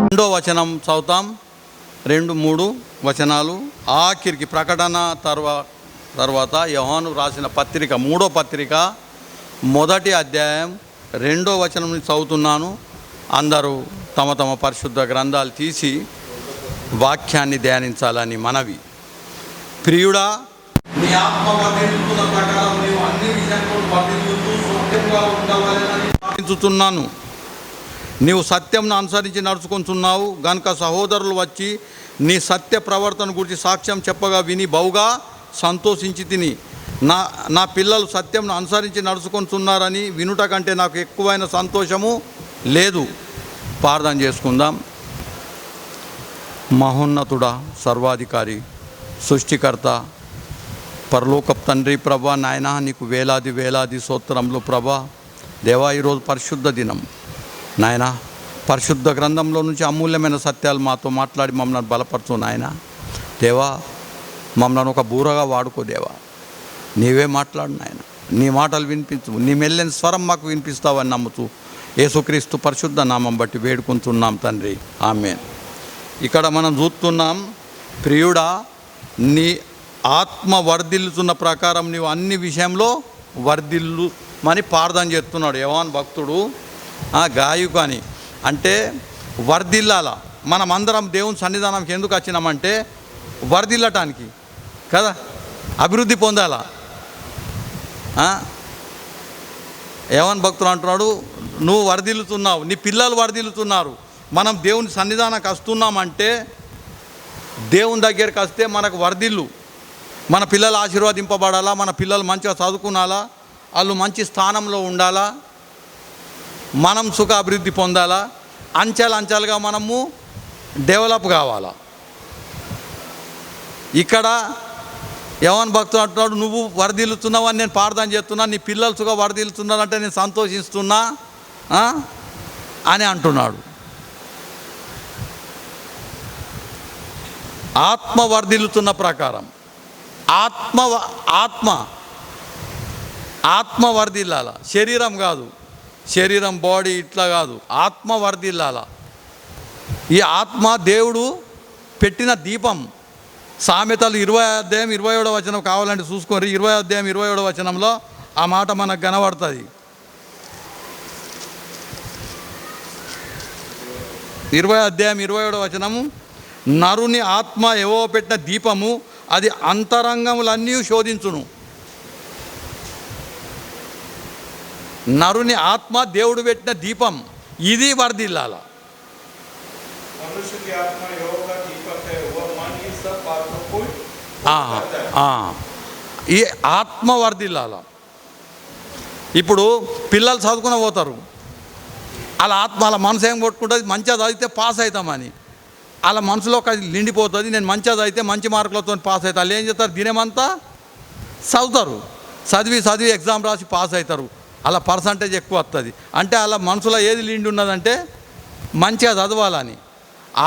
రెండో వచనం చదువుతాం, 2-3 వచనాలు. ఆఖరికి ప్రకటన తర్వాత యోహాను రాసిన పత్రిక, 3వ పత్రిక 1వ అధ్యాయం 2వ వచనం నుంచి చదువుతున్నాను. అందరూ తమ తమ పరిశుద్ధ గ్రంథాలు తీసి వాక్యాన్ని ధ్యానించాలని మనవి. ప్రియుడా, నీ ఆత్మ వర్ధిల్లుతున్న ప్రకారం నీవు అన్ని విషయంలో వర్ధిల్లుతూ సౌఖ్యంగా ఉండవాలని ప్రార్థించుతున్నాను. నీవు సత్యంను అనుసరించి నడుచుకుంటున్నావు గనుక సహోదరులు వచ్చి నీ సత్య ప్రవర్తన గురించి సాక్ష్యం చెప్పగా విని బహుగా సంతోషించి తిని. నా పిల్లలు సత్యంను అనుసరించి నడుచుకుంటున్నారని వినుట కంటే నాకు ఎక్కువైన సంతోషము లేదు. ప్రార్థన చేసుకుందాం. మహోన్నతుడా, సర్వాధికారి, సృష్టికర్త, పరలోకపు తండ్రి ప్రభా, నాయనా నీకు వేలాది వేలాది స్తోత్రములు ప్రభా. దేవా, ఈరోజు పరిశుద్ధ దినం నాయనా. పరిశుద్ధ గ్రంథంలో నుంచి అమూల్యమైన సత్యాలు మాతో మాట్లాడి మమ్మల్ని బలపరచు నాయనా. దేవా, మమ్మల్ని ఒక బూరగా వాడుకో దేవా. నీవే మాట్లాడు నాయన, నీ మాటలు వినిపించు, నీ మెల్లని స్వరం మాకు వినిపిస్తావని నమ్ముతూ యేసుక్రీస్తు పరిశుద్ధ నామం బట్టి వేడుకుంటున్నాం తండ్రి, ఆమేన్. ఇక్కడ మనం చూస్తున్నాం, ప్రియుడా, నీ ఆత్మ వర్ధిల్లుతున్న ప్రకారం నీవు అన్ని విషయంలో వర్ధిల్లు అని ప్రార్థన చేస్తున్నాడు యోహాను భక్తుడు. గాయకు అని అంటే వర్ధిల్లాల. మనం అందరం దేవుని సన్నిధానంకి ఎందుకు వచ్చినామంటే వర్ధిల్లటానికి కదా, అభివృద్ధి పొందాలా. యోహాను భక్తుడు అంటున్నాడు, నువ్వు వర్ధిల్లుతున్నావు, నీ పిల్లలు వర్ధిల్లుతున్నారు. మనం దేవుని సన్నిధానానికి వస్తున్నామంటే, దేవుని దగ్గరికి వస్తే మనకు వర్ధిల్లు. మన పిల్లలు ఆశీర్వదింపబడాలా, మన పిల్లలు మంచిగా చదువుకునాలా, వాళ్ళు మంచి స్థానంలో ఉండాలా, మనం సుఖ అభివృద్ధి పొందాలా, అంచెలుగా మనము డెవలప్ కావాలా. ఇక్కడ యోహాను భక్తుడు అంటున్నాడు, నువ్వు వర్ధిల్లుతున్నావు అని నేను ప్రార్థన చేస్తున్నా, నీ పిల్లలు సుఖ వర్ధిల్లుతున్నారంటే నేను సంతోషిస్తున్నా అని అంటున్నాడు. ఆత్మ వర్ధిల్లుతున్న ప్రకారం ఆత్మ వర్ధిల్లాల, శరీరం కాదు. శరీరం బాడీ ఇట్లా కాదు, ఆత్మ వర్ధిల్లాల. ఈ ఆత్మ దేవుడు పెట్టిన దీపం. సామెతలు 20వ అధ్యాయం 27వ వచనం కావాలంటే చూసుకోండి. 20వ అధ్యాయం 27వ వచనంలో ఆ మాట మనకు కనబడుతుంది. 20వ అధ్యాయం 27వ వచనము, నరుని ఆత్మ ఏవో పెట్టిన దీపము, అది అంతరంగములన్నీ శోధించును. నరుని ఆత్మ దేవుడు పెట్టిన దీపం, ఇది వర్ధిల్లాల. ఈ ఆత్మ వర్ధిల్లాల. ఇప్పుడు పిల్లలు చదువుకుని పోతారు, వాళ్ళ ఆత్మ, వాళ్ళ మనసు ఏం కొట్టుకుంటుంది, మంచిగా చదివితే పాస్ అవుతామని. వాళ్ళ మనసులో ఒక నిండిపోతుంది, నేను మంచిగా చదివితే మంచి మార్కులతో పాస్ అవుతా. వాళ్ళు ఏం చేస్తారు, దినమంతా చదువుతారు, చదివి ఎగ్జామ్ రాసి పాస్ అవుతారు. అలా పర్సంటేజ్ ఎక్కువ వస్తుంది. అంటే అలా మనసులో ఏది నిండి ఉన్నదంటే మంచిగా చదవాలని.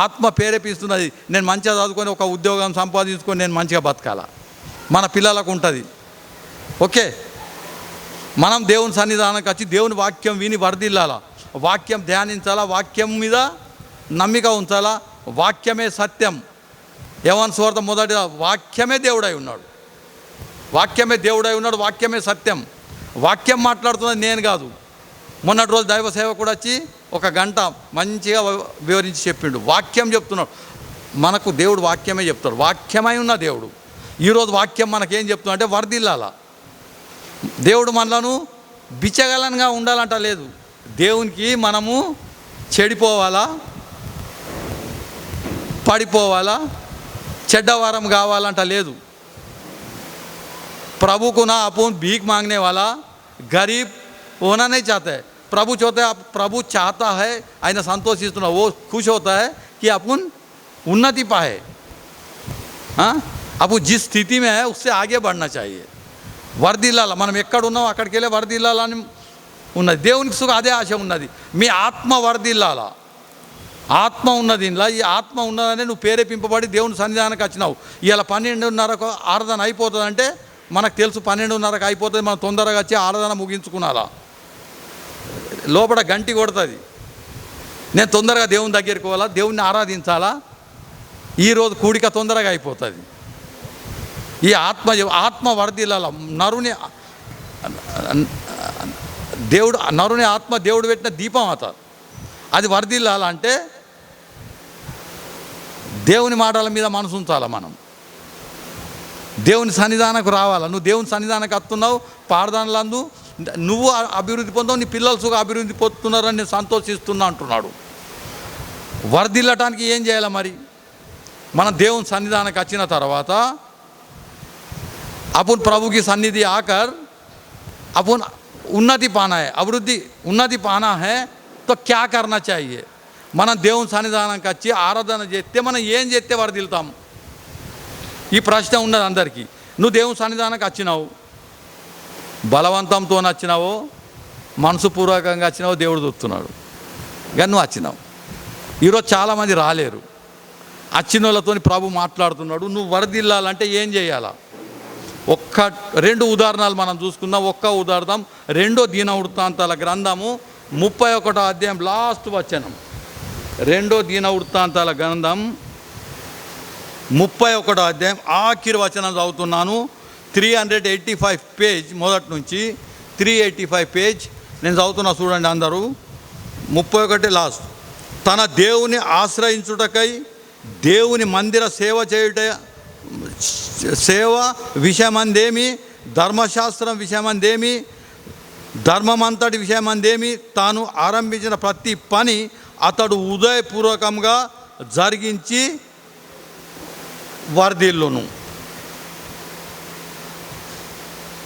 ఆత్మ ప్రేరేపిస్తున్నది, నేను మంచిగా చదువుకొని ఒక ఉద్యోగం సంపాదించుకొని నేను మంచిగా బతకాల. మన పిల్లలకు ఉంటుంది. ఓకే, మనం దేవుని సన్నిధానానికి వచ్చి దేవుని వాక్యం విని వర్ధిల్లాల, వాక్యం ధ్యానించాలా, వాక్యం మీద నమ్మిక ఉంచాలా. వాక్యమే సత్యం. యోహాను సువార్త మొదటి వాక్యమే దేవుడై ఉన్నాడు, వాక్యమే దేవుడై ఉన్నాడు, వాక్యమే సత్యం. వాక్యం మాట్లాడుతున్నది నేను కాదు. మొన్నటి రోజు దైవ సేవకుడు వచ్చి 1 గంట మంచిగా వివరించి చెప్పిండు. వాక్యం చెప్తున్నాడు, మనకు దేవుడు వాక్యమే చెప్తాడు, వాక్యమై ఉన్న దేవుడు. ఈరోజు వాక్యం మనకేం చెప్తున్నా అంటే వర్ధిల్లాల. దేవుడు మనలను బిచ్చగలనుగా ఉండాలంట లేదు. దేవునికి మనము చెడిపోవాలా, పడిపోవాలా, చెడ్డవారం కావాలంట లేదు. प्रभु को ना अपन भीख मांगने वाला गरीब होना नहीं चाहता है. प्रभु चाहता है, ఆయన సంతోషిస్తున్నా, वो खुश होता है कि अपन उन्नति पाए. अब जिस स्थिति में है उससे आगे बढ़ना चाहिए. వర్ధిల్లాల. మనం ఎక్కడ ఉన్నాం అక్కడికి వెళ్ళి వర్ధిల్లాలని ఉన్నది. దేవునికి సుఖ అదే ఆశ ఉన్నది. మీ ఆత్మ వర్ధిల్లాల. ఆత్మ ఉన్నది ఇంట్లో. ఈ ఆత్మ ఉన్నదనే నువ్వు ప్రేరేపింపబడి దేవుని సన్నిధానానికి వచ్చినావు. ఇవాళ 12:30కు ఆరాధన అయిపోతుందంటే మనకు తెలుసు 12:30కు అయిపోతుంది. మనం తొందరగా వచ్చి ఆరాధన ముగించుకున్నారా. లోపల గంటి కొడుతుంది. నేను తొందరగా దేవుని దగ్గరికి పోవాలా, దేవుణ్ణి ఆరాధించాలా, ఈరోజు కూడిక తొందరగా అయిపోతుంది. ఈ ఆత్మ వర్ధిల్లాల. నరుని ఆత్మ దేవుడు పెట్టిన దీపం అవుతారు. అది వర్ధిల్లాలంటే దేవుని మాటల మీద మనసు ఉంచాలా. మనం దేవుని సన్నిధానకు రావాలా. నువ్వు దేవుని సన్నిధానకు వస్తున్నావు, పాడదానులందు నువ్వు అభివృద్ధి పొందావు, నీ పిల్లలు సుఖ అభివృద్ధి పొందుతున్నారని నేను సంతోషిస్తున్నా అంటున్నాడు. వర్ధిల్లటానికి ఏం చేయాలి మరి? మనం దేవుని సన్నిధానకు వచ్చిన తర్వాత अपन प्रभु की सन्निधि आकर अपन उन्नति पाना है, अभिवृद्धि उन्नति पाना है तो क्या करना चाहिए? మనం దేవుని సన్నిధానంకి వచ్చి ఆరాధన చేస్తే మనం ఏం చేస్తే వర్ధిల్తాం? ఈ ప్రశ్న ఉన్నది అందరికీ. నువ్వు దేవుని సన్నిధానంకి వచ్చినావు, బలవంతంతో వచ్చినావో మనసుపూర్వకంగా వచ్చినావో దేవుడు చూస్తున్నాడు. కానీ నువ్వు వచ్చినావు. ఈరోజు చాలామంది రాలేరు. వచ్చిన వాళ్ళతో ప్రభు మాట్లాడుతున్నాడు. నువ్వు వర్ధిల్లాలంటే ఏం చేయాలా? రెండు ఉదాహరణలు మనం చూసుకుందాం. ఒక్క ఉదాహరణ 2వ దినవృత్తాంతాల గ్రంథము 31వ అధ్యాయం లాస్ట్ వచనం. 2వ దినవృత్తాంతాల గ్రంథం 31వ అధ్యాయం ఆఖరి వచనం చదువుతున్నాను. 385 పేజ్ మొదటి నుంచి 385 పేజ్ నేను చదువుతున్నా, చూడండి అందరూ. 31 లాస్ట్. తన దేవుని ఆశ్రయించుటకై దేవుని మందిర సేవ విషయమందేమి, ధర్మశాస్త్రం విషయమందేమి, ధర్మమంతటి విషయమందేమి తాను ఆరంభించిన ప్రతి పని అతడు ఉదయపూర్వకంగా జరిగించి వర్ధిల్లును.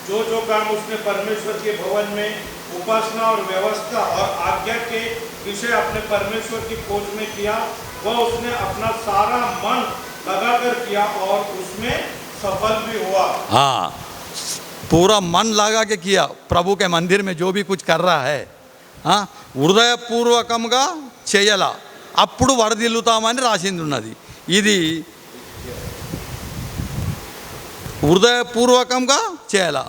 जो जो काम उसने परमेश्वर के भवन में उपासना और व्यवस्था और आज्ञा के विषय अपने परमेश्वर की खोज में किया, वह उसने अपना सारा मन लगाकर किया और उसमें सफल भी हुआ. हाँ, पूरा मन लगा के किया. प्रभु के मंदिर में जो भी कुछ कर रहा है, हाँ, హృదయపూర్వకంగా చేయాల, అప్పుడు వర్ధిల్లుతామని రాసింది ఉన్నది. ఇది హృదయపూర్వకంగా చేయాల.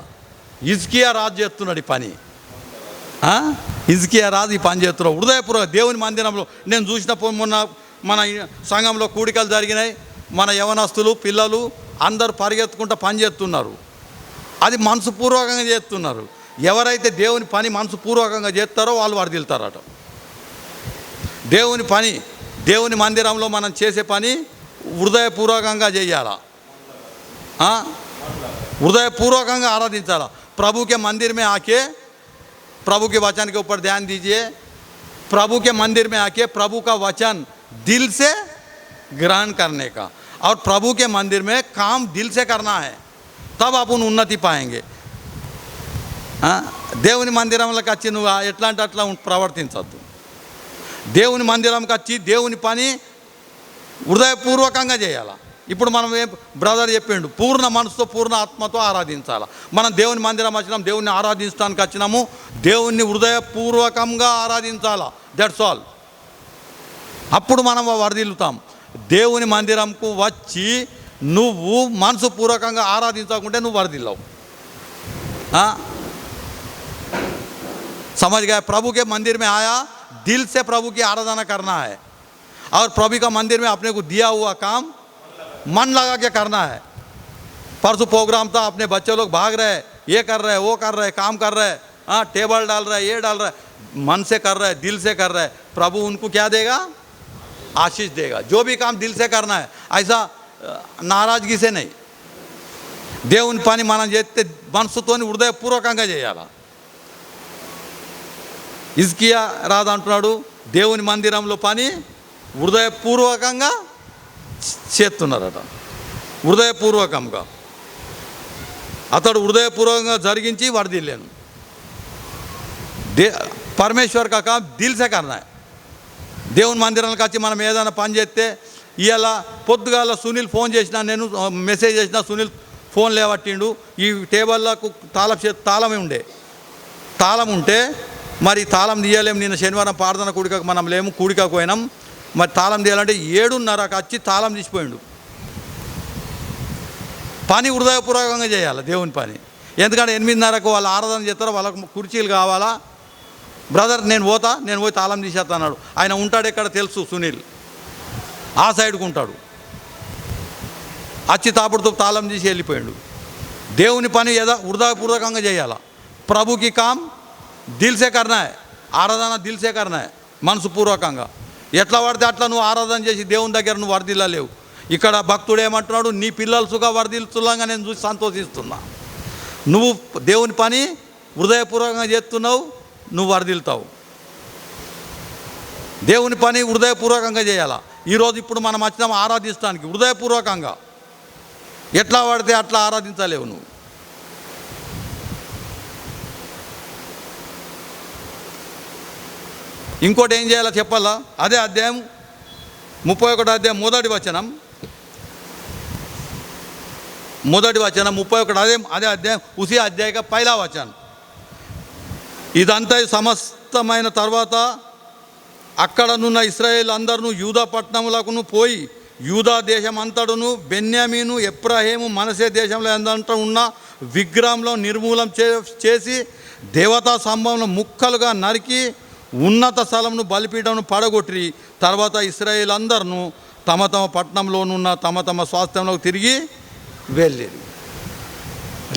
హిజ్కియా రాజు చేస్తున్నాడు ఈ పని. హిజ్కియా రాజు ఈ పని చేస్తున్నాడు హృదయపూర్వక. దేవుని మందిరంలో నేను చూసిన మొన్న మన సంఘంలో కూడికలు జరిగినాయి. మన యవనస్తులు పిల్లలు అందరూ పరిగెత్తుకుంటూ పని చేస్తున్నారు. అది మనసుపూర్వకంగా చేస్తున్నారు. ఎవరైతే దేవుని పని మనసుపూర్వకంగా చేస్తారో వాళ్ళు వర్ధిల్తారట. దేవుని పని, దేవుని మందిరంలో మనం చేసే పని హృదయపూర్వకంగా చేయాలా, హృదయపూర్వకంగా ఆరాధించాలా. प्रभु के मंदिर में आके प्रभु के वचन के ऊपर ध्यान दीजिए. प्रभु के मंदिर में आके प्रभु का वचन दिल से ग्रहण करने का, और प्रभु के मंदिर में काम दिल से करना है, तब अपन उन्नति पाएंगे. దేవుని మందిరంలోకి వచ్చి నువ్వు ఎట్లాంటి అట్లా ప్రవర్తించద్దు. దేవుని మందిరంకి వచ్చి దేవుని పని హృదయపూర్వకంగా చేయాలా. ఇప్పుడు మనం బ్రదర్ చెప్పిండు, పూర్ణ మనసుతో పూర్ణ ఆత్మతో ఆరాధించాలి. మనం దేవుని మందిరం వచ్చినాం, దేవుని ఆరాధించడానికి వచ్చినాము, దేవుణ్ణి హృదయపూర్వకంగా ఆరాధించాలా. That's all. అప్పుడు మనం వర్ధిల్లుతాం. దేవుని మందిరంకు వచ్చి నువ్వు మనసుపూర్వకంగా ఆరాధించకుంటే నువ్వు వర్ధిల్లావు. समझ गए? प्रभु के मंदिर में आया, दिल से प्रभु की आराधना करना है, और प्रभु का मंदिर में अपने को दिया हुआ काम मन लगा के करना है. परसों प्रोग्राम था, अपने बच्चे लोग भाग रहे, ये कर रहे, वो कर रहे, काम कर रहे, टेबल डाल रहे, ये डाल रहे, मन से कर रहे, दिल से कर रहे, प्रभु उनको क्या देगा? आशीष देगा. जो भी काम दिल से करना है, ऐसा नाराजगी से नहीं. దేవుని పని మనం చేస్తే మనసుతోని హృదయపూర్వకంగా చేయాలా. హిజ్కియా రాజు అంటున్నాడు, దేవుని మందిరంలో పని హృదయపూర్వకంగా చేస్తున్నారట. హృదయపూర్వకంగా అతడు హృదయపూర్వకంగా జరిగించి వర్ధిల్లేను. పరమేశ్వర్ का काम दिल से करना है. దేవుని మందిరానికి వచ్చి మనం ఏదైనా పని చేస్తే, ఇవాళ పొద్దుగాల సునీల్ ఫోన్ చేసినా, నేను మెసేజ్ చేసినా, సునీల్ ఫోన్ లేవట్టిండు. ఈ టేబుల్లకు తాళం ఉంటే మరి తాళం తీయలేము. నిన్న శనివారం ప్రార్థన కూడికకు మనం లేము, కూడికకు పోయినాం. మరి తాళం తీయాలంటే 7:30కు వచ్చి తాళం తీసిపోయిండు. పని హృదయపూర్వకంగా చేయాలి దేవుని పని. ఎందుకంటే 8:30కు వాళ్ళు ఆరాధన చేస్తారో, వాళ్ళకు కుర్చీలు కావాలా, బ్రదర్ నేను పోయి తాళం తీసేస్తా అన్నాడు. ఆయన ఉంటాడు ఎక్కడ తెలుసు, సునీల్ ఆ సైడ్కు ఉంటాడు. అచ్చి తాపుడుతో తాళం తీసి వెళ్ళిపోయాడు. దేవుని పని హృదయపూర్వకంగా చేయాలా. ప్రభుకి కామ్ దిల్ సే కర్నా హై, ఆరాధన దిల్ సే కర్నా హై, మనసుపూర్వకంగా. ఎట్లా పడితే అట్లా నువ్వు ఆరాధన చేసి దేవుని దగ్గర నువ్వు వర్ధిల్లలేవు. ఇక్కడ భక్తుడు ఏమంటున్నాడు, నీ పిల్లలు సుఖ వర్ధిల్చులాగా నేను చూసి సంతోషిస్తున్నా. నువ్వు దేవుని పని హృదయపూర్వకంగా చేస్తున్నావు, నువ్వు వర్ధిల్తావు. దేవుని పని హృదయపూర్వకంగా చేయాలా. ఈరోజు ఇప్పుడు మనం వచ్చినాం ఆరాధిస్తానికి హృదయపూర్వకంగా. ఎట్లా పడితే అట్లా ఆరాధించలేవు నువ్వు. ఇంకోటి ఏం చేయాలో చెప్పాలా. అదే అధ్యాయం 31 అధ్యాయం మొదటి వచనం 31 అదే అధ్యాయం ఉసి అధ్యాయ का पहला वचन. ఇదంతా సమస్తమైన తర్వాత అక్కడనున్న ఇశ్రాయేల్ అందరూ యూదా పట్టణములకును పోయి యూదా దేశం అంతడును బెన్యామీను ఎఫ్రాయిము మనసే దేశంలో ఎందంతా ఉన్న విగ్రహంలో నిర్మూలం చేసి దేవతా స్తంభంను ముక్కలుగా నరికి ఉన్నత స్థలంను బలిపీఠమును పడగొట్టి తర్వాత ఇశ్రాయేల్ అందరూ తమ తమ పట్టణంలోనున్న తమ తమ స్వాస్థ్యంలోకి తిరిగి వెళ్ళారు.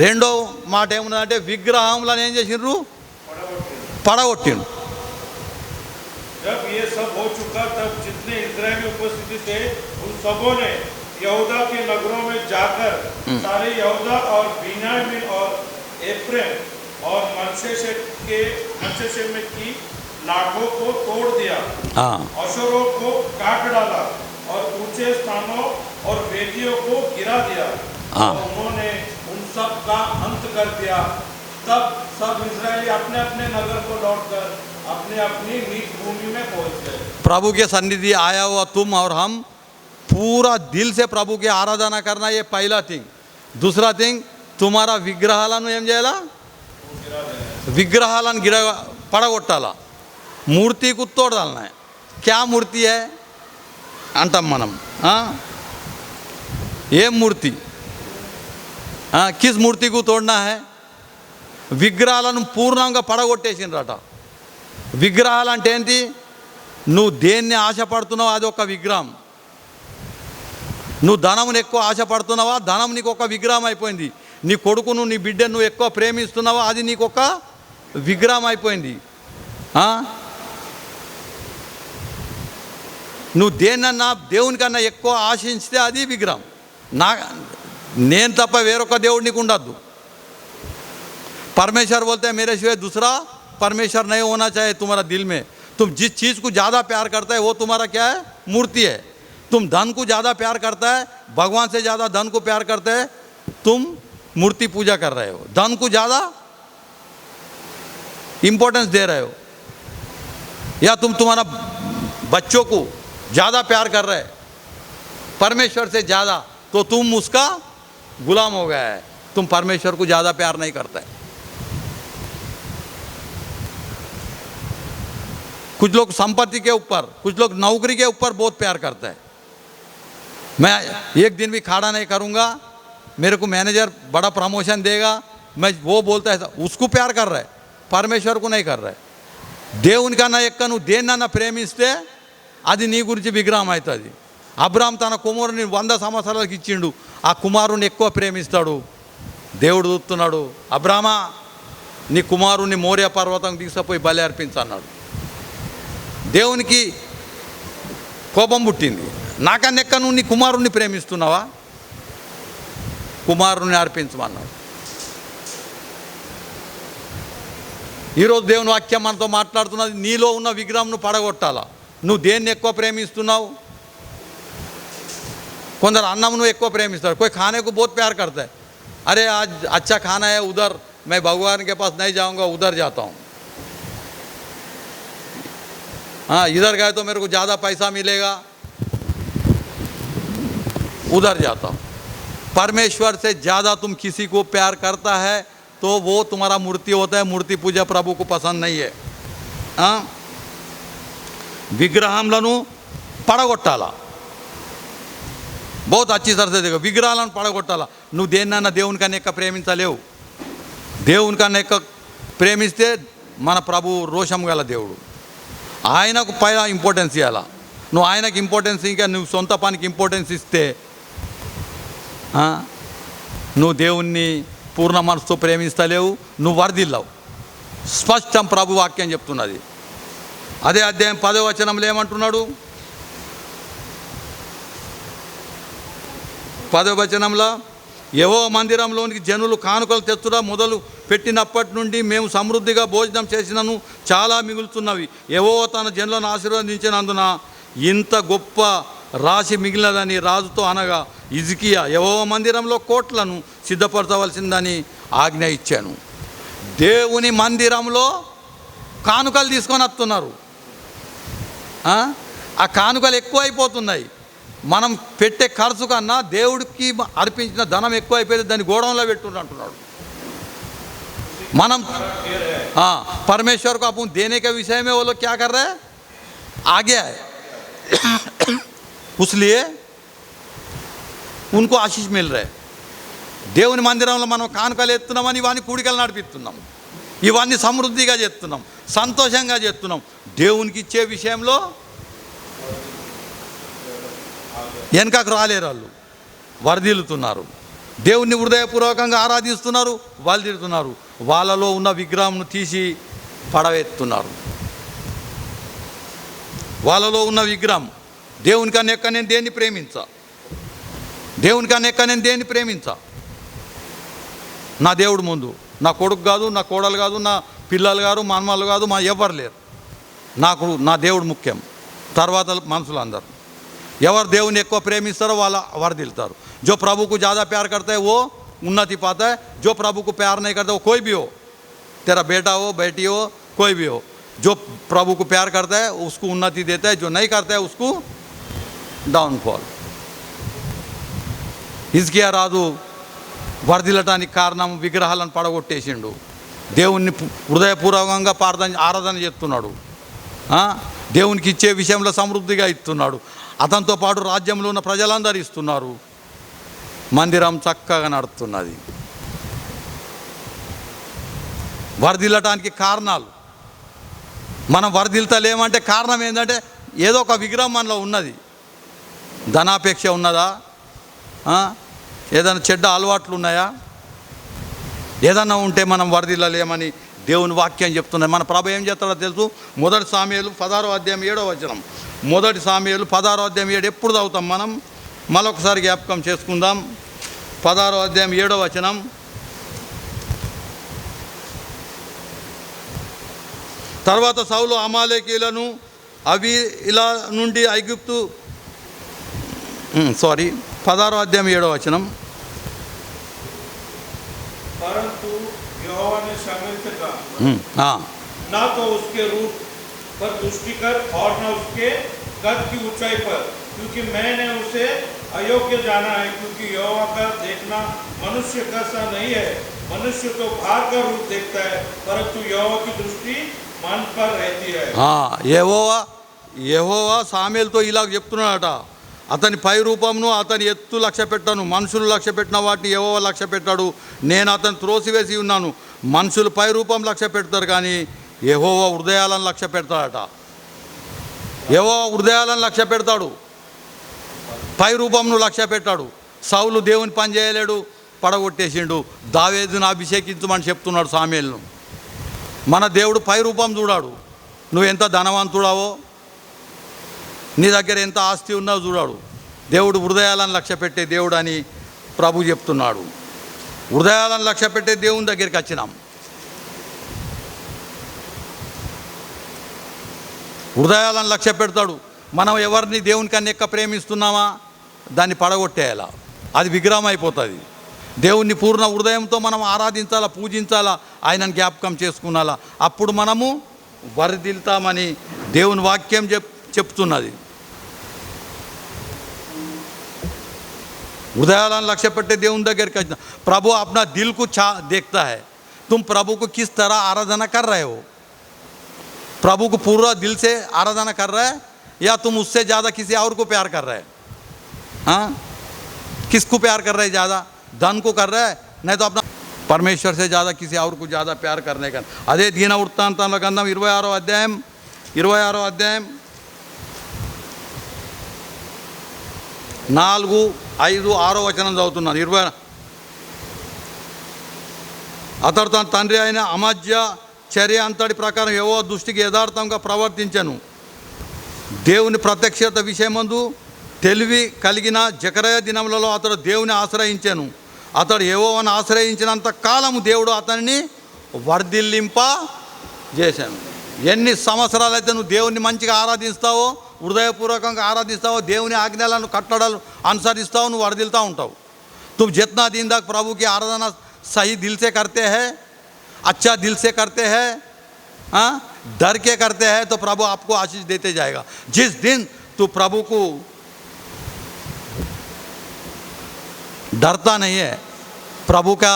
రెండో మాట ఏమున్నదంటే విగ్రహంలను ఏం చేసిండ్రు, పడగొట్టిండ్రు. जब ये सब हो चुका तब जितने इस्राएली उपस्थिति थे उन सबों ने यहूदा के नगरों में जाकर सारे यहूदा और बिन्यामीन और एफ्रेम और मनश्शे में की नाकों को तोड़ दिया, अशूरों को काट डाला और ऊंचे स्थानों और वेदियों को गिरा दिया और उन्होंने उन सब का अंत कर दिया. तब सब इस्राएली अपने अपने नगर को लौटकर अपनी अपनी निज भूमि में पहुंच गए. प्रभु के सन्निधि आया हुआ तुम और हम पूरा दिल से प्रभु की आराधना करना, ये पहला थिंग. दूसरा थिंग, तुम्हारा విగ్రహాలను ఏం చేయాలా, విగ్రహాలను పడగొట్టాలా, మూర్తికు తోడాలనా. క్యా మూర్తి है అంటాం మనం. ఏం మూర్తి, కిస్ మూర్తికు తోడనా है. విగ్రహాలను పూర్ణంగా పడగొట్టేసిండ్రట. విగ్రహాలు అంటే ఏంటి, నువ్వు దేన్ని ఆశపడుతున్నావు అది ఒక విగ్రహం. నువ్వు ధనమును ఎక్కువ ఆశపడుతున్నావా, ధనం నీకు ఒక విగ్రహం అయిపోయింది. నీ కొడుకును నీ బిడ్డను నువ్వు ఎక్కువ ప్రేమిస్తున్నావా, అది నీకు ఒక విగ్రహం అయిపోయింది. నువ్వు దేన్నన్నా దేవునికన్నా ఎక్కువ ఆశించితే అది విగ్రహం. నేను తప్ప వేరొక దేవుడు నీకు ఉండద్దు. परमेश्वर बोलते हैं मेरे सिवाय दूसरा परमेश्वर नहीं होना चाहिए तुम्हारा दिल में. तुम जिस चीज़ को ज़्यादा प्यार करता है वो तुम्हारा क्या है, मूर्ति है. तुम धन को ज़्यादा प्यार करता है, भगवान से ज़्यादा धन को प्यार करते हैं, तुम मूर्ति पूजा कर रहे हो. धन को ज़्यादा इम्पोर्टेंस दे रहे हो, या तुम तुम्हारा बच्चों को ज़्यादा प्यार कर रहे परमेश्वर से ज़्यादा, तो तुम उसका गुलाम हो गया है. तुम परमेश्वर को ज़्यादा प्यार नहीं करते. कुछ लोग संपत्ति के ऊपर, कुछ लोग नौकरी के ऊपर बहुत प्यार करते हैं. मैं एक दिन भी खाड़ा नहीं करूँगा, मेरे को मैनेजर बड़ा प्रमोशन देगा, मैं वो बोलता है, उसको प्यार कर रहा है, परमेश्वर को नहीं कर रहा है. దేవునికా నా ఎక్కను దేన్నన్నా ప్రేమిస్తే అది నీ గురించి విగ్రహం అవుతుంది. అబ్రామ్ తన కుమారుని 100 సంవత్సరాలకు ఇచ్చిండు, ఆ కుమారుని ఎక్కువ ప్రేమిస్తాడు. దేవుడు చూస్తున్నాడు, అబ్రామా నీ కుమారుని మోరియా పర్వతం తీసుకుపోయి బలి అర్పించన్నాడు. దేవునికి కోపం పుట్టింది, నాకన్నా ఎక్క నువ్వు నీ కుమారుణ్ణి ప్రేమిస్తున్నావా, కుమారుణ్ణి అర్పించమన్నాడు. ఈరోజు దేవుని వాక్యం మనతో మాట్లాడుతున్నది, నీలో ఉన్న విగ్రహంను పడగొట్టాలా. నువ్వు దేన్ని ఎక్కువ ప్రేమిస్తున్నావు. కొందరు అన్నంను ఎక్కువ ప్రేమిస్తారు, कोई खाने को बहुत प्यार करता है. अरे आज अच्छा खाना है, उधर मैं भगवान के पास नहीं जाऊंगा, उधर जाता हूँ. हाँ, इधर गए तो मेरे को ज़्यादा पैसा मिलेगा, उधर जाता हूँ. परमेश्वर से ज़्यादा तुम किसी को प्यार करता है तो वो तुम्हारा मूर्ति होता है. मूर्ति पूजा प्रभु को पसंद नहीं है. విగ్రహంలను పడగొట్టాలా. बहुत अच्छी तरह से देखो, విగ్రహాలను పడగొట్టాలా. నువ్వు దేన్నన్నా దేవునికన్నా ఎక్కువ ప్రేమించలేవు. దేవునికన్నా ఎక్కువ ప్రేమిస్తే మన ప్రభు రోషం గల దేవుడు. ఆయనకు పైన ఇంపార్టెన్స్ ఇవ్వాలా. నువ్వు ఆయనకు ఇంపార్టెన్స్ ఇంకా నువ్వు సొంత పనికి ఇంపార్టెన్స్ ఇస్తే నువ్వు దేవుణ్ణి పూర్ణ మనసుతో ప్రేమిస్తలేవు, నువ్వు వర్ధిల్లావు. స్పష్టం ప్రభు వాక్యం చెప్తున్నది. అదే అధ్యాయం 10వ వచనంలో ఏమంటున్నాడు? 10వ వచనంలో, యెహోవా మందిరంలోనికి జనులు కానుకలు తెచ్చుట మొదలు పెట్టినప్పటి నుండి మేము సమృద్ధిగా భోజనం చేసినను చాలా మిగులుతున్నవి. యెహోవా తన జనులను ఆశీర్వదించినందున ఇంత గొప్ప రాశి మిగిలినదని రాజుతో అనగా, హిజ్కియా యెహోవా మందిరంలో కోట్లను సిద్ధపరచవలసిందని ఆజ్ఞ ఇచ్చాను. దేవుని మందిరంలో కానుకలు తీసుకొని వస్తున్నారు. ఆ కానుకలు ఎక్కువైపోతున్నాయి. మనం పెట్టే ఖర్చు కన్నా దేవుడికి అర్పించిన ధనం ఎక్కువైపోయింది, దాన్ని గోడౌన్లో పెట్టుండ్రు అంటున్నాడు. మనం परमेश्वर को अपन देने के विषय में वो लोग क्या कर रहे हैं, आगे है, इसलिए उनको आशीष मिल रहे. దేవుని మందిరంలో మనం కానుకలు ఎత్తున్నామని ఇవన్నీ కూడికలు నడిపిస్తున్నాం, ఇవన్నీ సమృద్ధిగా చేస్తున్నాం, సంతోషంగా చేస్తున్నాం. దేవునికి ఇచ్చే విషయంలో వెనకకు రాలేరు, వాళ్ళు వర్ధిల్లుతున్నారు. దేవుణ్ణి హృదయపూర్వకంగా ఆరాధిస్తున్నారు, వర్ధిల్లుతున్నారు. వాళ్ళలో ఉన్న విగ్రహంను తీసి పడవేస్తున్నారు. వాళ్ళలో ఉన్న విగ్రహం దేవునికన్నా ఎక్క నేను దేన్ని ప్రేమించా, దేవునికన్నా ఎక్క నేను దేన్ని ప్రేమించా. నా దేవుడు ముందు నా కొడుకు కాదు, నా కోడలు కాదు, నా పిల్లలు కాదు, మనమలు కాదు, మా ఎవరు లేరు. నాకు నా దేవుడు ముఖ్యం, తర్వాత మనుషులు అందరు. ఎవరు దేవుని ఎక్కువ ప్రేమిస్తారో వాళ్ళు వర్ధిల్లుతారు. जो प्रभु को ज़्यादा प्यार करता है वो उन्नति पाता है, जो प्रभु को प्यार नहीं करता वो कोई भी हो, तेरा बेटा हो, बेटी हो, कोई भी हो, जो प्रभु को प्यार करता है उसको उन्नति देता है, जो नहीं करता है उसको डाउनफॉल. హిజ్కియా రాజు వర్ధిల్లటానికి కారణం విగ్రహాలను పడగొట్టేసిండు. దేవుణ్ణి హృదయపూర్వకంగా ఆరాధన చేస్తున్నాడు. దేవునికి ఇచ్చే విషయంలో సమృద్ధిగా ఇస్తున్నాడు. అతనితో పాటు రాజ్యంలో ఉన్న ప్రజలందరూ ఇస్తున్నారు. మందిరం చక్కగా నడుస్తున్నది. వర్ధిల్లటానికి కారణాలు, మనం వర్ధిల్తలేమంటే కారణం ఏంటంటే ఏదో ఒక విగ్రహం మనలో ఉన్నది. ధనాపేక్ష ఉన్నదా, ఏదైనా చెడ్డ అలవాట్లు ఉన్నాయా, ఏదన్నా ఉంటే మనం వర్ధిల్లలేమని దేవుని వాక్యం చెప్తున్నాయి. మన ప్రభు ఏం చేస్తాడో తెలుసు. మొదటి సామెయలు 16వ అధ్యాయం 7వ వచనం. మొదటి సామెయలు 16వ అధ్యాయం 7 ఎప్పుడు చదువుతాం మనం, మరొకసారి జ్ఞాపకం చేసుకుందాం. 16వ అధ్యాయం 7వ వచనం. తర్వాత సౌలు అమాలేకీయులను ఇలా నుండి ఐగుప్తు 16వ అధ్యాయం 7వ వచనం. परंतु यहोवा ने शमूएल से कहा, ना तो उसके रूप पर दृष्टि कर और न उसके कद की ऊंचाई पर, क्योंकि मैंने उसे अयोग्य जाना है. क्योंकि यहोवा का देखना मनुष्य का सा नहीं है. मनुष्य तो बाहर का रूप देखता है, परंतु यहोवा की दृष्टि मन पर रहती है. యెహోవా సామెలతో ఇలా చెప్తున్నాడట, అతని పై రూపమును అతని ఎత్తు లక్ష్య పెట్టాను, మనుషులు లక్ష్య పెట్టిన వాటిని యెహోవా లక్ష్య పెట్టాడు. నేను అతను త్రోసివేసి ఉన్నాను. మనుషులు పై రూపం లక్ష్య పెడతారు కానీ యెహోవా హృదయాలను లక్ష్య పెడతాడట. యెహోవా హృదయాలను లక్ష్య పెడతాడు, పై రూపంను లక్ష్య పెట్టాడు. సౌలు దేవుని పని చేయలేడు, పడగొట్టేసిండు. దావీదును అభిషేకించమని చెప్తున్నాడు సామెలను. మన దేవుడు పై రూపం చూడాడు. నువ్వు ఎంత ధనవంతుడావో, నీ దగ్గర ఎంత ఆస్తి ఉన్నావు చూడాడు. దేవుడు హృదయాలను లక్ష్య పెట్టే దేవుడు అని ప్రభు చెప్తున్నాడు. హృదయాలను లక్ష్య పెట్టే దేవుని దగ్గరికి వచ్చినాం. హృదయాలను లక్ష్య పెడతాడు. మనం ఎవరిని దేవుని కన్నా ఎక్కువ ప్రేమిస్తున్నామా దాన్ని పడగొట్టేయాలా, అది విగ్రహం అయిపోతుంది. దేవుణ్ణి పూర్ణ హృదయంతో మనం ఆరాధించాలా, పూజించాలా, ఆయనను జ్ఞాపకం చేసుకున్నాలా. అప్పుడు మనము వర్ధిల్తామని దేవుని వాక్యం చెప్తున్నది. हृदयाలను लक्ष्य పెట్టే దేవుని దగ్గరికి వచ్చిన प्रभु अपना दिल को देखता है. तुम प्रभु को किस तरह आराधना कर रहे हो, प्रभु को पूरा दिल से आराधना कर रहे है या तुम उससे ज़्यादा किसी और को प्यार कर रहे हैं. किसको प्यार कर रहे हैं ज़्यादा, धन को कर रहे हैं, नहीं तो अपना పరమేశ్వర్ से ज़्यादा किसी और को ज़्यादा प्यार करने का అదే దీన వృత్తాంతంలో గ్రంథం 26వ అధ్యాయం 4, 5, 6 వచనం చదువుతున్నాను. అతడు తన తండ్రి అయిన అమజ్య చర్య అంతటి ప్రకారం యెహోవా దృష్టికి యథార్థంగా ప్రవర్తించెను. దేవుని ప్రత్యక్షత విషయమందు తెలివి కలిగిన జకరయ దినములలో అతడు దేవుని ఆశ్రయించెను. అతడు యెహోవాను ఆశ్రయించినంత కాలము దేవుడు అతనిని వర్ధిల్లింప చేశాను. ఎన్ని సంవత్సరాలైతే నువ్వు దేవుని మంచిగా ఆరాధిస్తావో, హృదయపూర్వకంగా ఆరాధిస్తావో, దేవుని ఆజ్ఞలను కట్టడలు అనుసరిస్తావు, నువ్వు వర్ధిల్తూ ఉంటావు. तुम जितना दिन तक प्रभु की आराधना सही दिल से करते हैं, अच्छा दिल से करते हैं, डर के करते हैं, तो प्रभु आपको आशीष देते जाएगा. जिस दिन तू प्रभु को डरता नहीं है, प्रभु का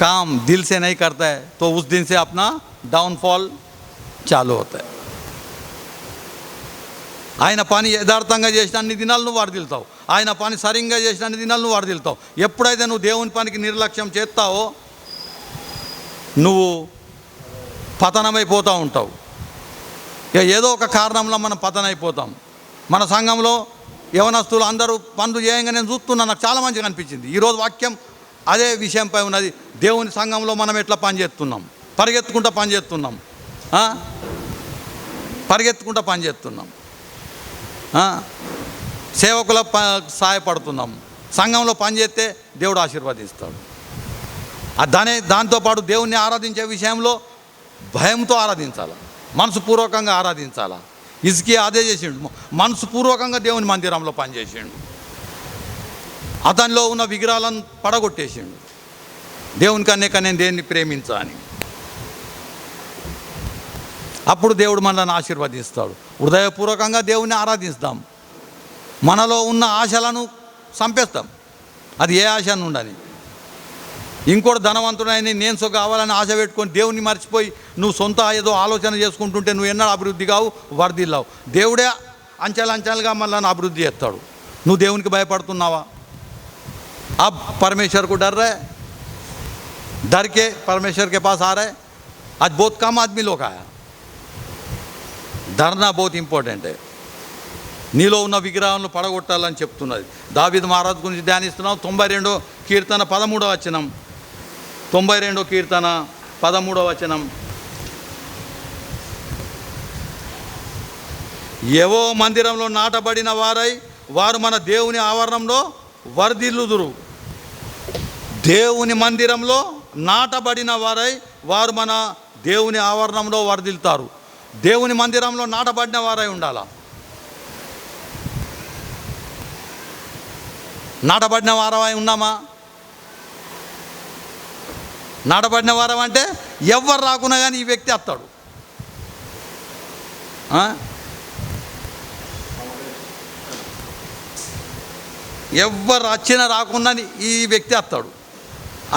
काम दिल से नहीं करता है, तो उस दिन से अपना डाउनफॉल चालू होता है. ఆయన పని యథార్థంగా చేసిన అన్ని దినాలు నువ్వు వర్ధిల్తావు. ఆయన పని సరిగ్గా చేసిన అన్ని దినాలు నువ్వు వర్ధిల్తావు. ఎప్పుడైతే నువ్వు దేవుని పనికి నిర్లక్ష్యం చేస్తావో నువ్వు పతనమైపోతూ ఉంటావు. ఇక ఏదో ఒక కారణంలో మనం పతనమైపోతాం. మన సంఘంలో యవనస్తులు అందరూ పనులు చేయంగా నేను చూస్తున్నా, నాకు చాలా మంచిగా అనిపించింది. ఈరోజు వాక్యం అదే విషయంపై ఉన్నది. దేవుని సంఘంలో మనం ఎట్లా పనిచేస్తున్నాం, పరిగెత్తుకుంటూ పనిచేస్తున్నాం, సేవకుల సహాయపడుతున్నాం, సంఘంలో పనిచేస్తే దేవుడు ఆశీర్వదిస్తాడు. దాంతోపాటు దేవుణ్ణి ఆరాధించే విషయంలో భయంతో ఆరాధించాలి, మనసుపూర్వకంగా ఆరాధించాలి. ఇసుకి అదే చేసిండు, మనసుపూర్వకంగా దేవుని మందిరంలో పనిచేసిండు. అతనిలో ఉన్న విగ్రహాలను పడగొట్టేసిండు. దేవుని కన్నా నేను దేన్ని ప్రేమించా అని. అప్పుడు దేవుడు మనల్ని ఆశీర్వదిస్తాడు. హృదయపూర్వకంగా దేవుని ఆరాధిస్తాం, మనలో ఉన్న ఆశలను చంపేస్తాం. అది ఏ ఆశ ఉండని. ఇంకోటి ధనవంతుడని నేను సో కావాలని ఆశ పెట్టుకొని దేవుని మర్చిపోయి నువ్వు సొంత ఏదో ఆలోచన చేసుకుంటుంటే నువ్వు ఎన్నడూ అభివృద్ధి కావు, వర్ధిల్లావు. దేవుడే అంచెలంచెలుగా మళ్ళీ అభివృద్ధి చేస్తాడు. నువ్వు దేవునికి భయపడుతున్నావా? अब परमेश्वर को डर रहे, डर के परमेश्वर के पास आ रहे. आज बहुत कम आदमी लोग आया. डरना बहुत इंपॉर्टेंट है. నీలో ఉన్న విగ్రహాలను పడగొట్టాలని చెప్తున్నది. దావీదు మహారాజు గురించి ధ్యానిస్తున్నాం. 92వ కీర్తన 13వ వచనం. 92వ కీర్తన 13వ వచనం. ఏవో మందిరంలో నాటబడిన వారై వారు మన దేవుని ఆవరణంలో వర్ధిల్లుదురు. దేవుని మందిరంలో నాటబడిన వారై వారు మన దేవుని ఆవరణంలో వర్ధిల్తారు. దేవుని మందిరంలో నాటబడిన వారై ఉండాలా. నాటబడిన వారమై ఉన్నామా? నాటబడిన వారం అంటే ఎవరు రాకున్నా కానీ ఈ వ్యక్తి వస్తాడు. ఎవరు వచ్చినా రాకున్నా ఈ వ్యక్తి వస్తాడు.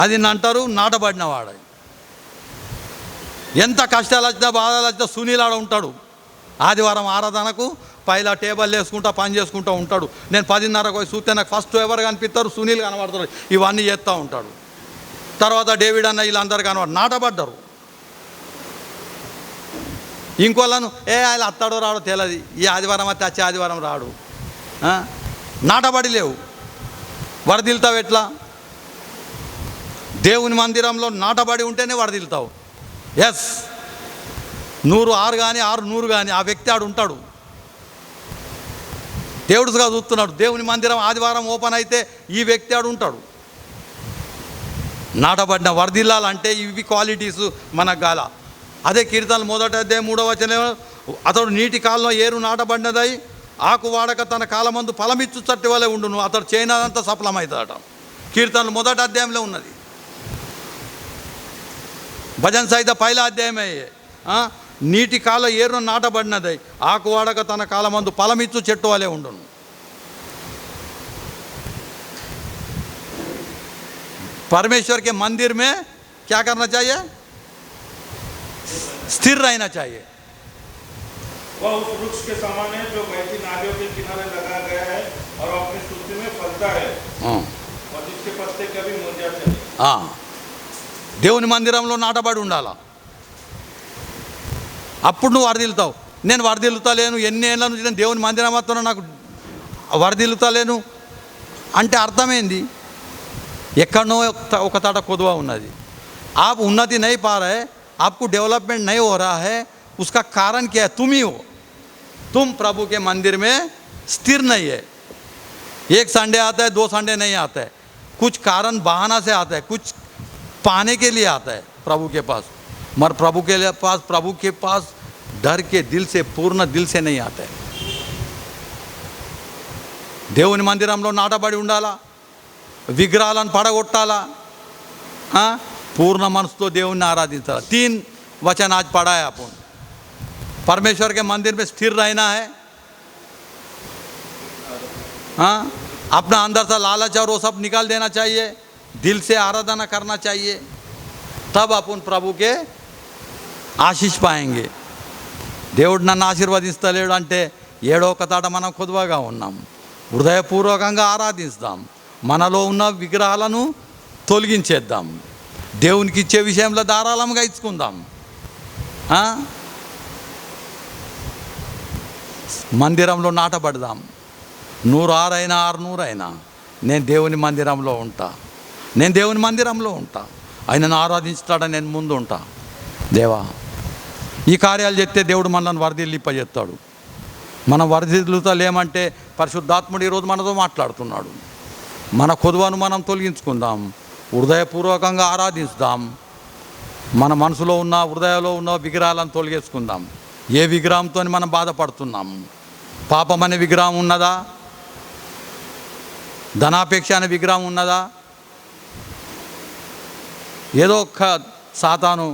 అది అంటారు నాటబడిన వాడు. ఎంత కష్టాలు వచ్చినా బాధలు వచ్చినా సునీల్ ఆడ ఉంటాడు. ఆదివారం ఆరాధనకు పైలా టేబుల్ వేసుకుంటా పని చేసుకుంటూ ఉంటాడు. నేను 10:30కు పోయి చూస్తే నాకు ఫస్ట్ ఎవరు కనిపిస్తారు? సునీల్ కనబడతాడు. ఇవన్నీ చేస్తూ ఉంటాడు. తర్వాత డేవిడ్ అన్న వీళ్ళందరూ కనబడు, నాటబడ్డారు. ఇంకోళ్ళను ఆయన అత్తాడో రాడో తెలియదు. ఈ ఆదివారం అయితే వచ్చే ఆదివారం రాడు. నాటబడి లేవు, వరదిల్తావు ఎట్లా? దేవుని మందిరంలో నాటబడి ఉంటేనే వరదిల్తావు. ఎస్, 100 6 కానీ 6 100 కానీ ఆ వ్యక్తి ఆడు ఉంటాడు. దేవుడుగా చూస్తున్నాడు. దేవుని మందిరం ఆదివారం ఓపెన్ అయితే ఈ వ్యక్తి ఆడు ఉంటాడు. నాటబడిన వరదిల్లాలంటే ఇవి క్వాలిటీస్ మనకు గాల. అదే కీర్తనలు 1వ అధ్యాయం 3వ వచనం, అతడు నీటి కాలంలో ఏరు నాటబడినదై ఆకు వాడక తన కాలమందు ఫలమిచ్చు చట్టి వలె ఉండును, అతడు చేయనదంతా సఫలమవుతాడట. కీర్తనలు 1వ అధ్యాయంలో ఉన్నది. భజన సహిత 1వ అధ్యాయమే. నీటి కాల ఏరు నాటబడినదై ఆకు వాడక తన కాలమందు ఫలమిచ్చు చెట్టు వలె ఉండును. परमेश्वर के मंदिर में क्या करना चाहिए? स्थिर रहना चाहिए. वह उस वृक्ष के समान है जो बहती नालियों के किनारे लगा गया है और अपनी सूची में फलता है और जिसके पत्ते कभी मुरझाते नहीं. దేవుని మందిరంలో నాటబడి ఉండాలా. అప్పుడు నువ్వు వరదిల్లుతావు. నేను వరదిల్లుతలేను, ఎన్ని ఏళ్ళ నుంచి నేను దేవుని మందిరం వస్తున్నా, నాకు వరదిల్లుతలేను అంటే అర్థమైంది, ఎక్కడనో ఒక తాట కొదువ ఉన్నది. आप उन्नति नहीं पा रहे, आपको डेवलपमेंट नहीं हो रहा है, उसका कारण क्या है? तुम ही हो. तुम प्रभु के मंदिर में स्थिर नहीं है. एक संडे आता है, 2 संडे नहीं आता है, कुछ कारण बहाना से आता है, कुछ पाने के लिए आता है प्रभु के पास, मगर प्रभु के पास डर के दिल से, पूर्ण दिल से नहीं आता है. దేవుని మందిరంలో నాటబడి ఉండాలా, విగ్రహాలను పడగొట్టాలా, पूर्ण मन तो దేవుని आराधिंचाला. 3 वचन आज पढ़ा है अपन. परमेश्वर के मंदिर में स्थिर रहना है, अपना अंदर से लालच और वो सब निकाल देना चाहिए, दिल से आराधना करना चाहिए, तब अपन प्रभु के आशीष पाएंगे. దేవుడు నన్ను ఆశీర్వదిస్తలేడు అంటే ఏడో ఒక తాట మనం కొద్దువగా ఉన్నాం. హృదయపూర్వకంగా ఆరాధిస్తాం, మనలో ఉన్న విగ్రహాలను తొలగించేద్దాం, దేవునికి ఇచ్చే విషయంలో ధారాళంగా ఇచ్చుకుందాం. మందిరంలో నాటబడదాం. 106 అయినా 600 అయినా నేను దేవుని మందిరంలో ఉంటా, నేను దేవుని మందిరంలో ఉంటా. ఆయనను ఆరాధించుతాడని నేను ముందు ఉంటా. దేవా, ఈ కార్యాలు చెప్తే దేవుడు మనల్ని వరదిల్లింపజేస్తాడు. మనం వరదిల్లుతలేమంటే పరిశుద్ధాత్ముడు ఈరోజు మనతో మాట్లాడుతున్నాడు. మన కొదువను మనం తొలగించుకుందాం, హృదయపూర్వకంగా ఆరాధిస్తాం, మన మనసులో ఉన్న హృదయంలో ఉన్న విగ్రహాలను తొలగేసుకుందాం. ఏ విగ్రహంతో మనం బాధపడుతున్నాం? పాపం అనే విగ్రహం ఉన్నదా? ధనాపేక్ష అనే విగ్రహం ఉన్నదా? ఏదో ఒక్క సాతాను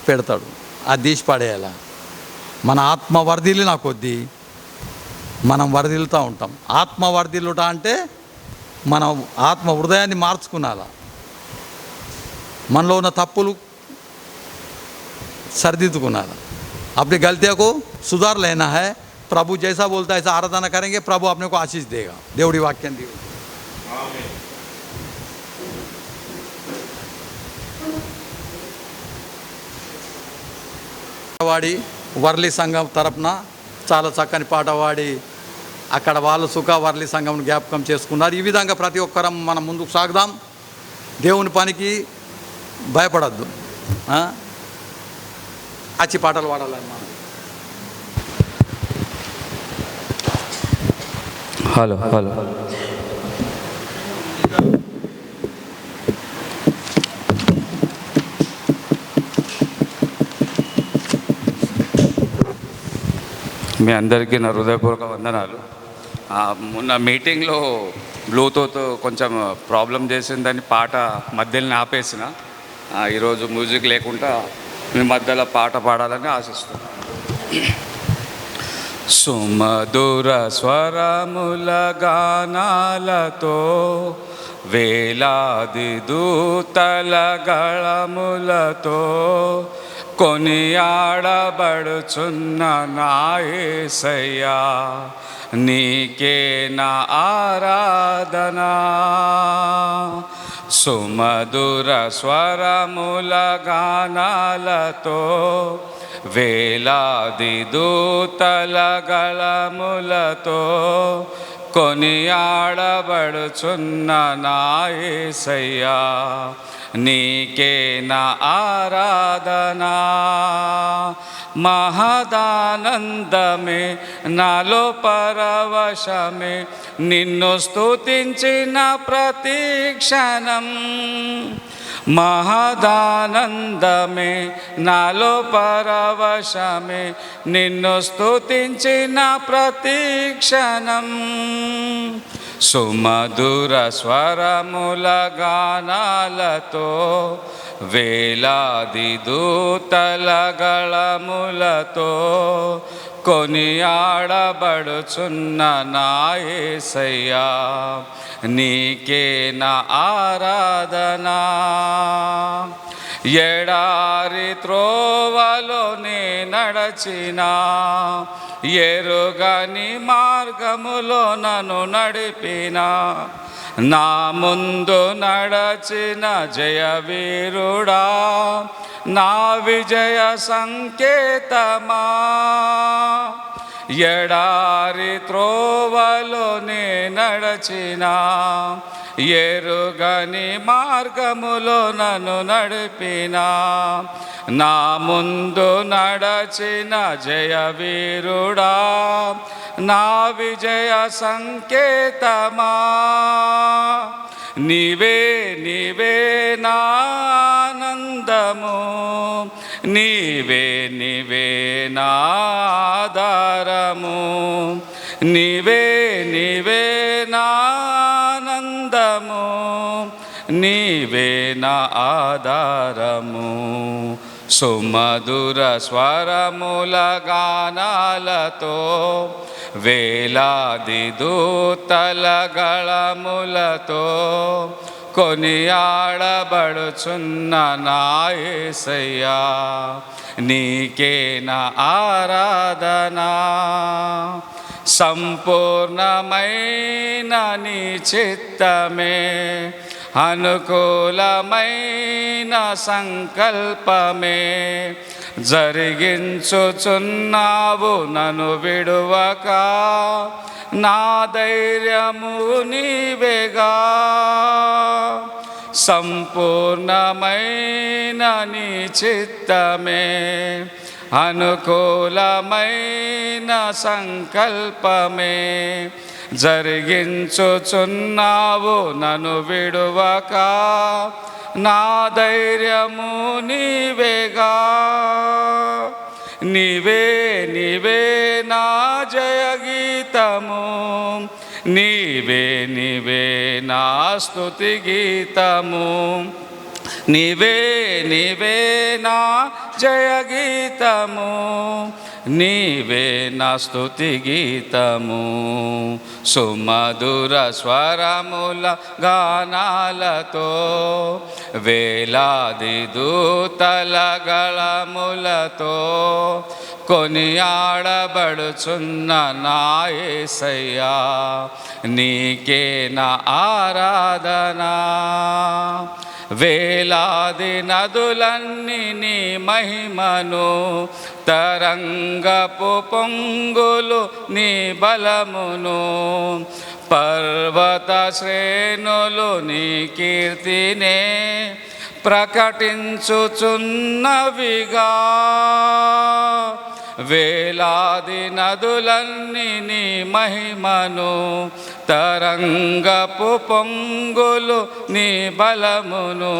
పెడతాడు, అది తీసి పడేయాల. మన ఆత్మ వర్ధిల్లిన కొద్దీ మనం వర్ధిల్లుతూ ఉంటాం. ఆత్మ వర్ధిల్లుట అంటే మన ఆత్మ హృదయాన్ని మార్చుకునాలా, మనలో ఉన్న తప్పులు సరిదిద్దుకునాలా. अपनी गलतियों को सुधार लेना है. प्रभु जैसा बोलता है ऐसा आराधना करेंगे, प्रभु अपने को आशीष देगा. దేవుడి వాక్యం దిగు. ఆమేన్. వాడి వర్లి సంఘం తరపున చాలా చక్కని పాట పాడి అక్కడ వాళ్ళు సుఖ వర్లి సంఘం జ్ఞాపకం చేసుకున్నారు. ఈ విధంగా ప్రతి ఒక్కరం మనం ముందుకు సాగుదాం. దేవుని పనికి భయపడద్దు, అచ్చి పాటలు పాడాలని మనం. హలో హలో మీ అందరికీ నా హృదయపూర్వక వందనాలు. మొన్న మీటింగ్లో బ్లూటూత్ కొంచెం ప్రాబ్లం చేసిందని పాట మధ్యలోనే ఆపేసిన. ఈరోజు మ్యూజిక్ లేకుండా మీ మధ్యలో పాట పాడాలని ఆశిస్తున్నాను. సుమధుర స్వరముల గానాలతో వేలాది దూతల గళములతో కొనియాడబడుచున్న నా యేసయ్యా, నీకే నా ఆరాధనా. సుమధుర స్వరముల గానాలతో వేలాది దూతల గళములతో కొనియాడబడుచున్న నా యేసయ్యా, నీకే నా ఆరాధనా. మహదానందమే నాలో పరవశమే, నిన్ను స్తుతించిన ప్రతి క్షణం. మహదానందమే నాలో పరవశమే, నిన్ను స్తుతించిన ప్రతి క్షణం. సుమధుర స్వరముల గానాలతో వేలాది దూతల గళములతో కొనియాడబడుచున్న నా యేసయ్యా, నీకే నా ఆరాధనా. ఎడారి త్రోవలో నే నడచినా, ఎరుగని మార్గములో నన్ను నడిపినా, నా ముందు నడచిన జయవీరుడా, నా విజయ సంకేతమా. ఎడారి త్రోవలో నే నడచిన, ఎరుగని మార్గములో నన్ను నడిపిన. నా ముందు నడచిన జయవీరుడా, నా విజయ సంకేతమా. నీవే నీవే నా ఆనందము, నీవే నీవే నా ఆధారము. నీవే నీవే నా ఆనందము, నీవే నా ఆధారము. సుమధుర స్వరముల గానాలతో, వేలాది దూతల గళములతో కొనియాడబడుచున్న నా యేసయ్యా, నీకే నా ఆరాధనా. సంపూర్ణమైన నీ చిత్తమే, అనుకూలమైన సంకల్పమే జరిగించుచున్నావు నన్ను విడువక. నా ధైర్యము నీవేగా, సంపూర్ణమైన నీ చిత్తమే, అనుకూలమైన సంకల్పమే జరిగించుచున్నావు నన్ను విడువక. నా ధైర్యము నీవేగా. నీవే నీవే నా జయగీతము, నీవే నీవే నా స్తుతి గీతము. నీవే నీవే నా జయగీతము, నీవే నా స్తుతి గీతము. సుమధుర స్వరముల గానాలతో, వేలాది దూతల గళములతో కొనియాడబడుచున్న నా యేసయ్యా, నీకే నా ఆరాధనా. వేలాది నదులన్నీ నీ మహిమను, తరంగపు పొంగులు నీ బలమును, పర్వత శ్రేణులు నీ కీర్తినే ప్రకటించుచున్నవిగా. వేలాది నదులన్నీ నీ మహిమను, తరంగపు పొంగులు నీ బలమును,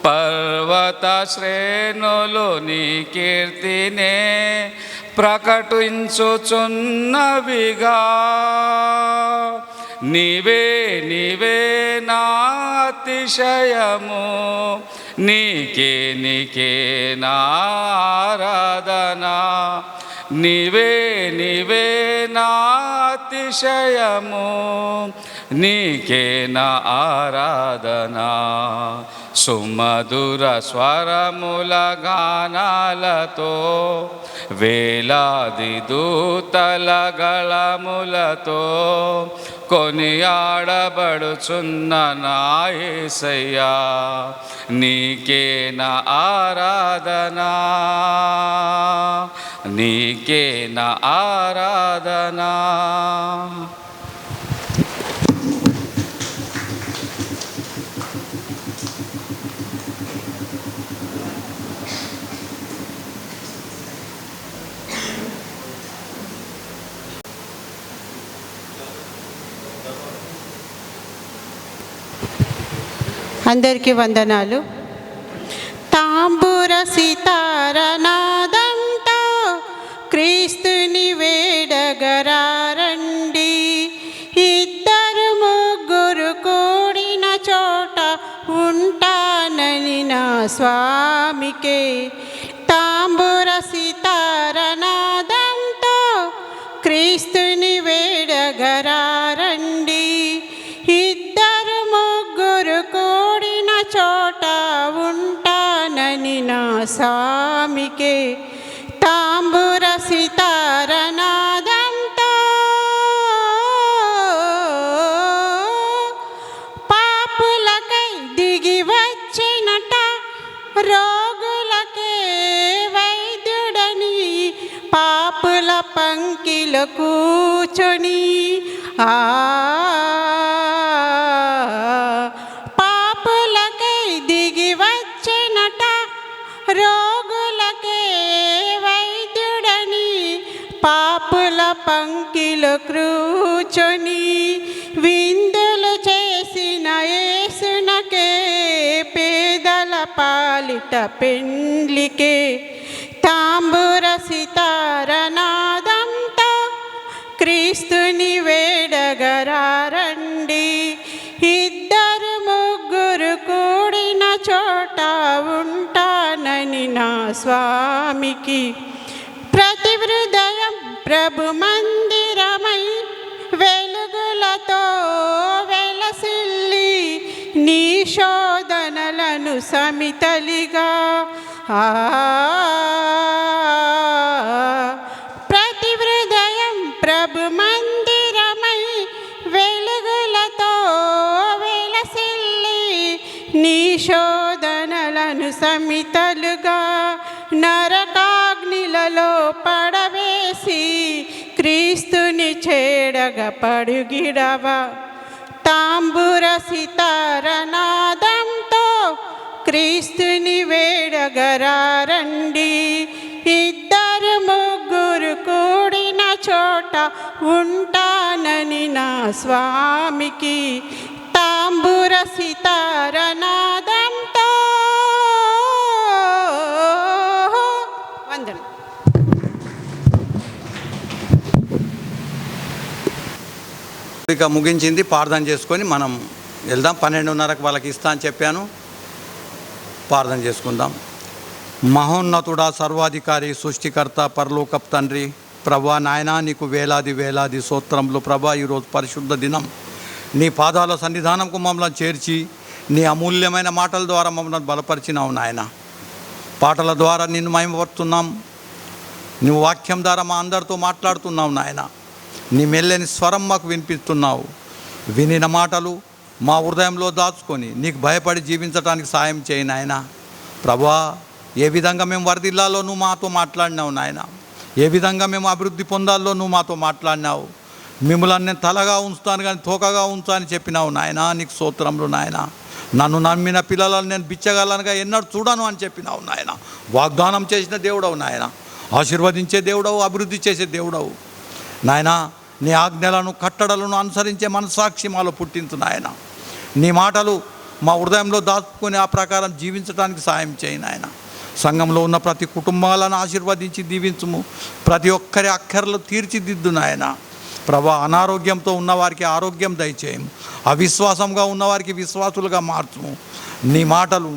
పర్వత శ్రేణులు నీ కీర్తినే ప్రకటించుచున్నవిగా. నీవే నీవే నా అతిశయము, నీకే నీకే నా ఆరాధనా. నీవే నీవే నా అతిశయము, నీకే నా ఆరాధనా. సుమధుర స్వరముల గానాలతో, వేలాది దూతల గళములతో కొనియాడబడుచున్న నా యేసయ్యా, నీకే నా ఆరాధనా, నీకే నా ఆరాధనా. అందరికీ వందనాలు. తాంబూర సితారనాదంతో క్రీస్తుని వేడగరారండి. ఇద్దరు ముగ్గురు కూడిన చోట ఉంటానని నా స్వామికే. తాంబూర సితారనాదంతో క్రీస్తుని వేడగరారండి. ఇద్దరు ముగ్గురు కూడిన చోట ఉంటానని నా స్వామికే. తాంబూర సితారనాదంతో పంక్తిలో కూర్చొని పాపులకై దిగి వచ్చెనట, రోగులకే వైద్యుడని పాపుల పంక్తిలో కూర్చొని విందులు చేసిన యేసునకే పేదల పాలిట పెండ్లికే తాంబూర సితారనాదంతో క్రీస్తుని వేడగరారండి. ఇద్దరు ముగ్గురు కూడిన చోట ఉంటానని నా స్వామికి ప్రతి హృదయం ప్రభు మందిరమై వెలుగులతో వెలసిల్లి నీ శోధనలను సమితలిగా ప్రతి హృదయం ప్రభు మందిరమై వెలుగులతో వెలసిల్లి నీ శోధనలను సమితలుగా నరకాగ్నిలలో పడవేసి క్రీస్తుని చేడగా పడుగిడవ తాంబూర సితారనాదంతో క్రీస్తుని వేడగరారండి. ఇద్దరు ముగ్గురు కూడిన చోట ఉంటానని నా స్వామికి తాంబూర సితారనాదంతో. వందనం. ఇక ముగించింది, ప్రార్థన చేసుకొని మనం వెళ్దాం. 12:30కు వాళ్ళకి ఇస్తా అని చెప్పాను. ప్రార్థన చేసుకుందాం. మహోన్నతుడా, సర్వాధికారి, సృష్టికర్త, పరలోకపు తండ్రి, ప్రభా నాయనా నీకు వేలాది వేలాది స్తోత్రములు. ప్రభా ఈరోజు పరిశుద్ధ దినం నీ పాదాల సన్నిధానంకు మమ్మల్ని చేర్చి నీ అమూల్యమైన మాటల ద్వారా మమ్మల్ని బలపరిచినావు నాయన. పాటల ద్వారా నిన్ను మహిమపడుతున్నాం. నువ్వు వాక్యం ద్వారా మా అందరితో మాట్లాడుతున్నావు నాయన. నీ మెల్లని స్వరం మాకు వినిపిస్తున్నావు. వినిన మాటలు మా హృదయంలో దాచుకొని నీకు భయపడి జీవించడానికి సాయం చేయి నాయన. ప్రభా ఏ విధంగా మేము వర్ధిల్లాలో నువ్వు మాతో మాట్లాడినావు నాయన. ఏ విధంగా మేము అభివృద్ధి పొందాలో నువ్వు మాతో మాట్లాడినావు. మిమ్మల్ని నేను తలగా ఉంచుతాను కానీ తోకగా ఉంచా అని చెప్పినావు నాయన. నీకు స్తోత్రములు నాయన. నన్ను నమ్మిన పిల్లలను నేను బిచ్చగలనుగా ఎన్నడూ చూడను అని చెప్పినావు నాయన. వాగ్దానం చేసిన దేవుడవు నాయన. ఆశీర్వదించే దేవుడవు, అభివృద్ధి చేసే దేవుడవు నాయన. నీ ఆజ్ఞలను కట్టడలను అనుసరించే మనస్సాక్షి మాలో పుట్టించు నాయన. నీ మాటలు మా హృదయంలో దాచుకొని ఆ ప్రకారం జీవించడానికి సాయం చేయి నాయన. సంఘంలో ఉన్న ప్రతి కుటుంబాలను ఆశీర్వదించి దీవించుము. ప్రతి ఒక్కరి అక్కర్లు తీర్చిదిద్దు నాయన. ప్రభా అనారోగ్యంతో ఉన్నవారికి ఆరోగ్యం దయచేయము. అవిశ్వాసంగా ఉన్నవారికి విశ్వాసులుగా మార్చుము. నీ మాటలు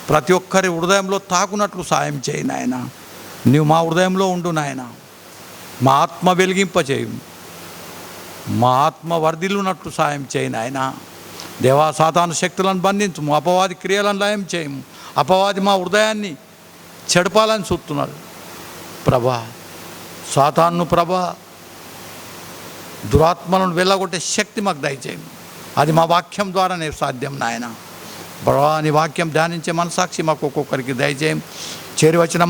ప్రతి ఒక్కరి హృదయంలో తాకునట్లు సాయం చేయి నాయన. నీవు మా హృదయంలో ఉండు నాయన. మా ఆత్మ వెలిగింపచేయము. మా ఆత్మ వర్ధిల్లునట్లు సాయం చేయి నాయన. దేవా సాతాను శక్తులను బంధించుము. అపవాది క్రియలను లయం చేయము. అపవాది మా హృదయాన్ని చెడపాలని చూస్తున్నాడు ప్రభా. సాతాను ప్రభా దురాత్మలను వెళ్ళగొట్టే శక్తి మాకు దయచేయము. అది మా వాక్యం ద్వారానే సాధ్యం నాయన. ప్రభా నీ వాక్యం ధ్యానించే మనసాక్షి మాకు ఒక్కొక్కరికి దయచేయం. చేరి వచ్చిన